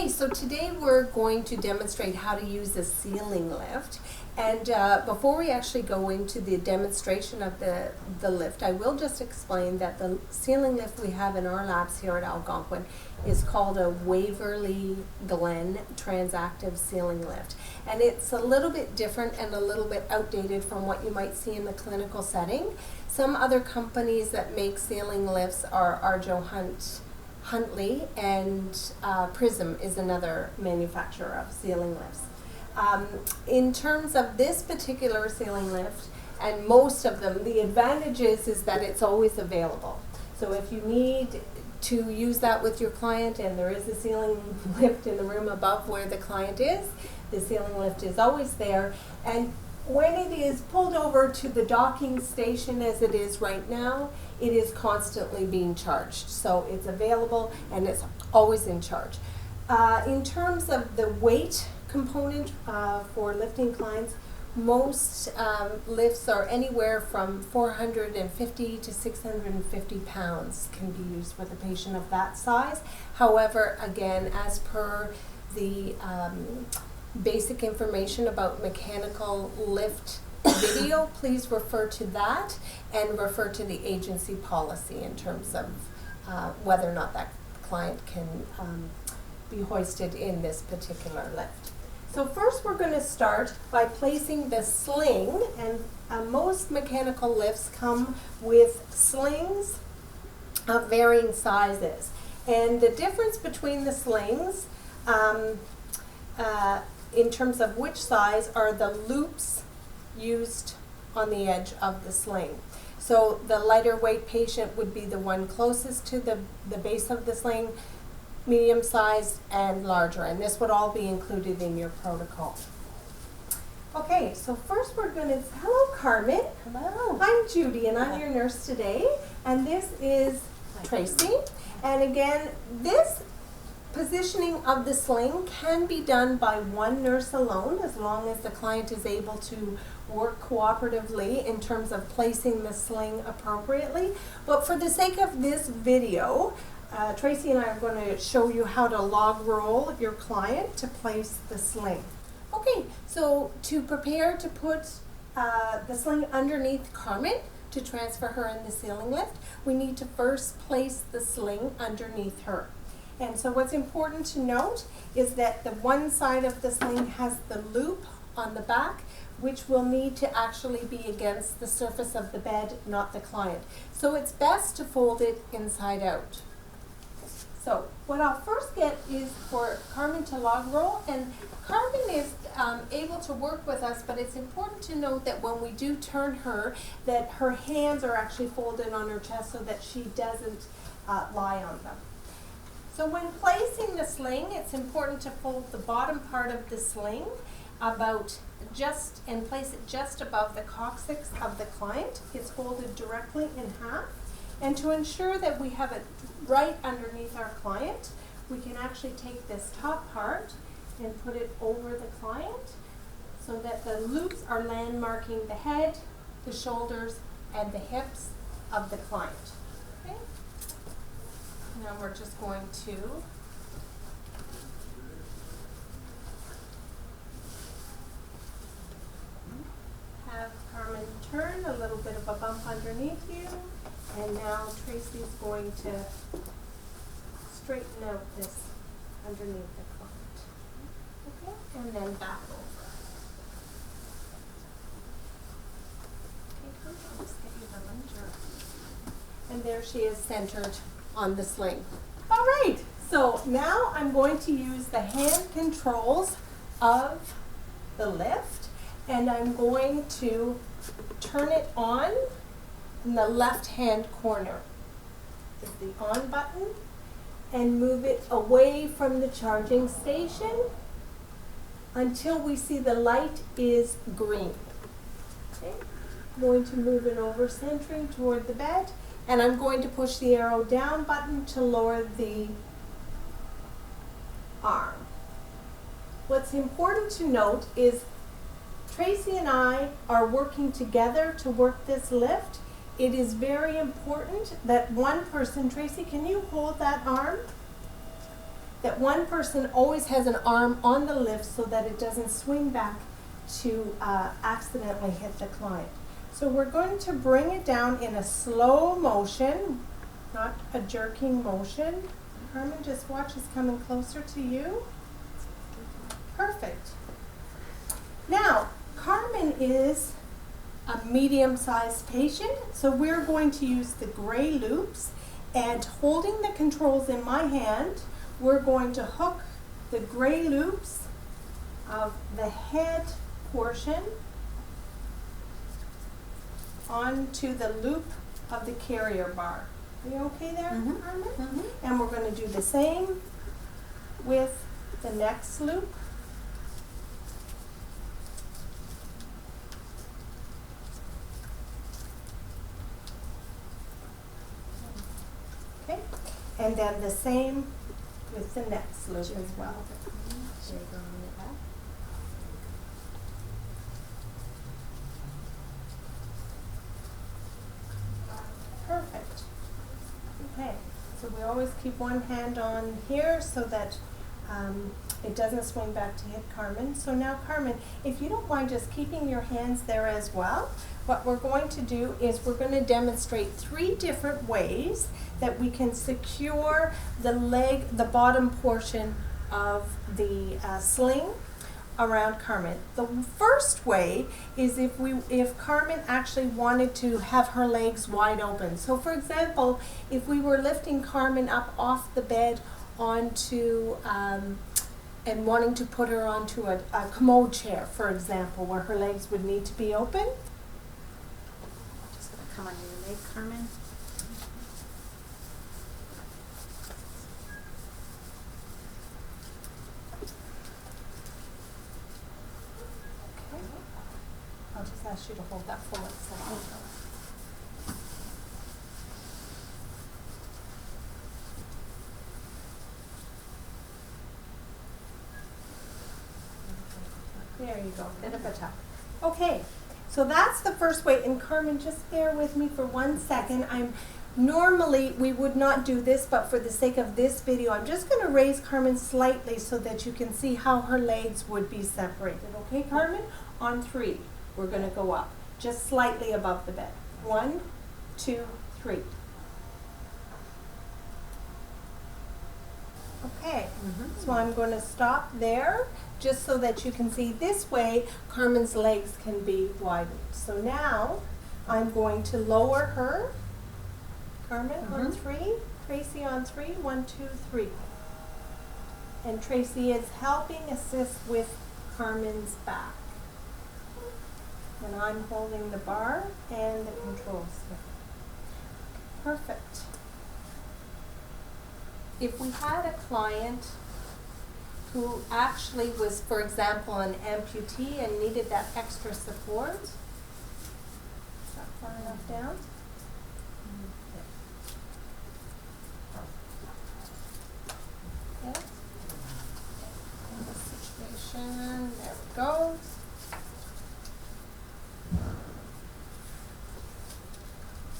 So today we're going to demonstrate how to use a ceiling lift. And before we actually go into the demonstration of the lift, I will just explain that the ceiling lift we have in our labs here at Algonquin is called a Waverly Glen Transactive Ceiling Lift. And it's a little bit different and a little bit outdated from what you might see in the clinical setting. Some other companies that make ceiling lifts are Arjo Huntley, and Prism is another manufacturer of ceiling lifts. In terms of this particular ceiling lift, and most of them, the advantage is that it's always available. So if you need to use that with your client and there is a ceiling lift in the room above where the client is, the ceiling lift is always there. And when it is pulled over to the docking station as it is right now, it is constantly being charged. So it's available and it's always in charge. In terms of the weight component for lifting clients, most lifts are anywhere from 450 to 650 pounds can be used with a patient of that size. However, again, as per the basic information about mechanical lift video, please refer to that and refer to the agency policy in terms of whether or not that client can be hoisted in this particular lift. So first we're going to start by placing the sling, and most mechanical lifts come with slings of varying sizes. And the difference between the slings in terms of which size are the loops used on the edge of the sling. So the lighter weight patient would be the one closest to the base of the sling, medium sized and larger, and this would all be included in your protocol. Okay, so first we're going to, hello Carmen. Hello. I'm Judy and I'm your nurse today, and this is Tracy. And again, this positioning of the sling can be done by one nurse alone as long as the client is able to work cooperatively in terms of placing the sling appropriately. But for the sake of this video, Tracy and I are going to show you how to log roll your client to place the sling. Okay, so to prepare to put the sling underneath Carmen to transfer her in the ceiling lift, we need to first place the sling underneath her. And so what's important to note is that the one side of the sling has the loop on the back, which will need to actually be against the surface of the bed, not the client. So it's best to fold it inside out. So what I'll first get is for Carmen to log roll, and Carmen is able to work with us, but it's important to note that when we do turn her, that her hands are actually folded on her chest so that she doesn't lie on them. So when placing the sling, it's important to fold the bottom part of the sling and place it just above the coccyx of the client. It's folded directly in half. And to ensure that we have it right underneath our client, we can actually take this top part and put it over the client so that the loops are landmarking the head, the shoulders, and the hips of the client. Okay? Now we're just going to have Carmen turn, a little bit of a bump underneath you. And now Tracy's going to straighten out this underneath the client. Okay, and then back over. Okay, come on, let's get you the lunge. And there she is centered on the sling. All right, so now I'm going to use the hand controls of the lift, and I'm going to turn it on. In the left hand corner is the on button, and move it away from the charging station until we see the light is green. Okay. I'm going to move it over centering toward the bed, and I'm going to push the arrow down button to lower the arm. What's important to note is Tracy and I are working together to work this lift. It is very important that one person, Tracy, can you hold that arm? that one person always has an arm on the lift so that it doesn't swing back to accidentally hit the client. So we're going to bring it down in a slow motion, not a jerking motion. Carmen, just watch, it's coming closer to you. Perfect. Now, Carmen is a medium-sized patient, so we're going to use the gray loops, and holding the controls in my hand, we're going to hook the gray loops of the head portion onto the loop of the carrier bar. Are you okay there, Carmen? And we're going to do the same with the next loop. Okay, and then the same with the next loop as well. Perfect. Okay, so we always keep one hand on here so that it doesn't swing back to hit Carmen. So now, Carmen, if you don't mind just keeping your hands there as well, what we're going to do is we're going to demonstrate 3 different ways that we can secure the leg, the bottom portion of the sling around Carmen. The first way is if Carmen actually wanted to have her legs wide open. So for example, if we were lifting Carmen up off the bed onto and wanting to put her onto a commode chair, for example, where her legs would need to be open. Just gonna come on your leg, Carmen. Okay. I'll just ask you to hold that for 1 second. There you go, bit of a tuck. Okay, so that's the first way, and Carmen, just bear with me for 1 second. Normally, we would not do this, but for the sake of this video, I'm just gonna raise Carmen slightly so that you can see how her legs would be separated. Okay, Carmen? On 3, we're gonna go up, just slightly above the bed. 1, 2, 3. Okay, so I'm going to stop there just so that you can see this way Carmen's legs can be widened. So now I'm going to lower her. Carmen on 3, Tracy on 3, 1, 2, 3. And Tracy is helping assist with Carmen's back. And I'm holding the bar and the controls. Perfect. If we had a client who actually was, for example, an amputee and needed that extra support, is that far enough down? Okay. In this situation, there we go.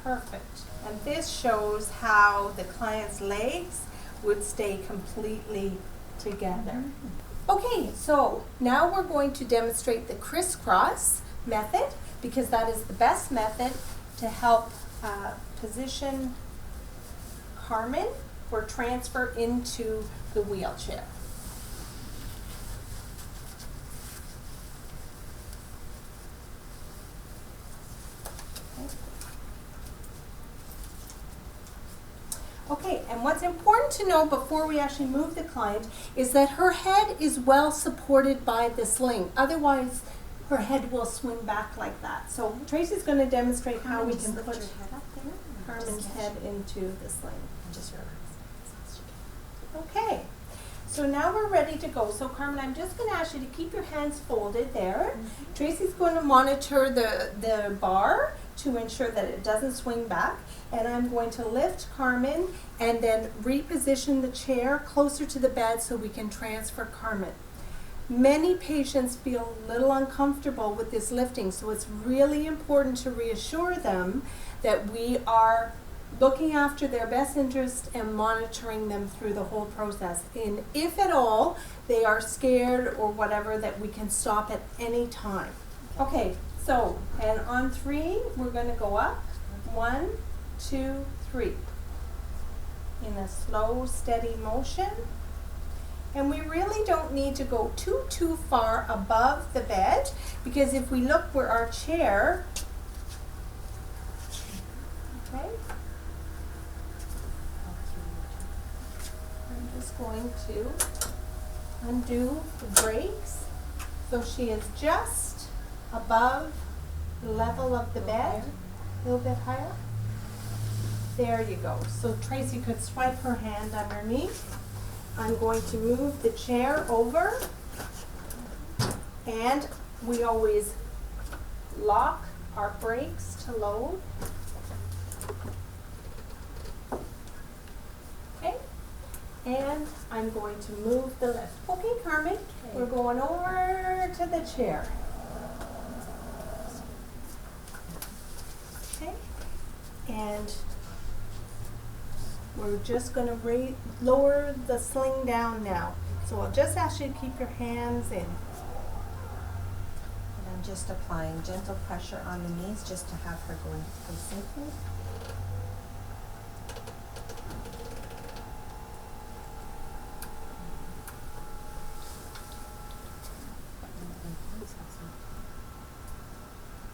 Perfect. And this shows how the client's legs would stay completely together. Okay, so now we're going to demonstrate the crisscross method because that is the best method to help position Carmen for transfer into the wheelchair. Okay, and what's important to know before we actually move the client is that her head is well supported by the sling. Otherwise, her head will swing back like that. So Tracy's going to demonstrate how we can put Carmen's head into the sling. Just relax. Okay, so now we're ready to go. So Carmen, I'm just going to ask you to keep your hands folded there. Tracy's going to monitor the bar to ensure that it doesn't swing back. And I'm going to lift Carmen and then reposition the chair closer to the bed so we can transfer Carmen. Many patients feel a little uncomfortable with this lifting, so it's really important to reassure them that we are looking after their best interest and monitoring them through the whole process. And if at all they are scared or whatever, that we can stop at any time. Okay, so, and on 3, we're going to go up. 1, 2, 3. In a slow, steady motion. And we really don't need to go too far above the bed, because if we look where our chair, okay, I'm just going to undo the brakes so she is just above the level of the bed, a little bit higher. There you go. So Tracy could swipe her hand underneath. I'm going to move the chair over, and we always lock our brakes to load. Okay, and I'm going to move the lift. Okay, Carmen, we're going over to the chair. Okay, and we're just going to lower the sling down now. So I'll just ask you to keep your hands in. And I'm just applying gentle pressure on the knees just to have her go into place safely.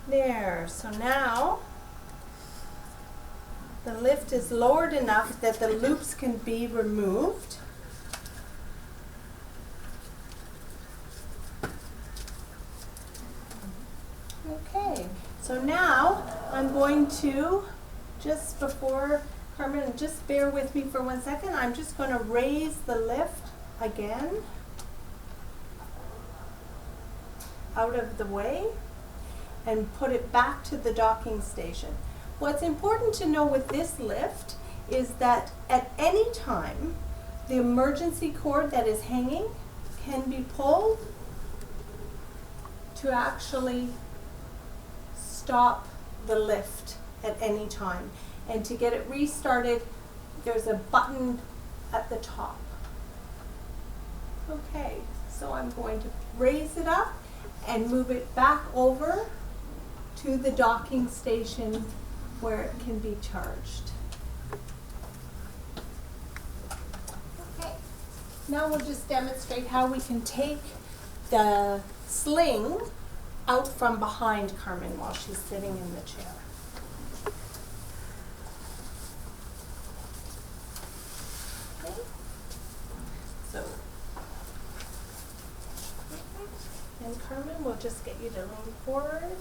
There, so now the lift is lowered enough that the loops can be removed. Okay, so now I'm going to, just before Carmen, just bear with me for 1 second, I'm just going to raise the lift again out of the way and put it back to the docking station. What's important to know with this lift is that at any time, the emergency cord that is hanging can be pulled to actually stop the lift at any time. And to get it restarted, there's a button at the top. Okay, so I'm going to raise it up and move it back over to the docking station where it can be charged. Okay, now we'll just demonstrate how we can take the sling out from behind Carmen while she's sitting in the chair. Okay, so, and Carmen, we'll just get you to lean forward.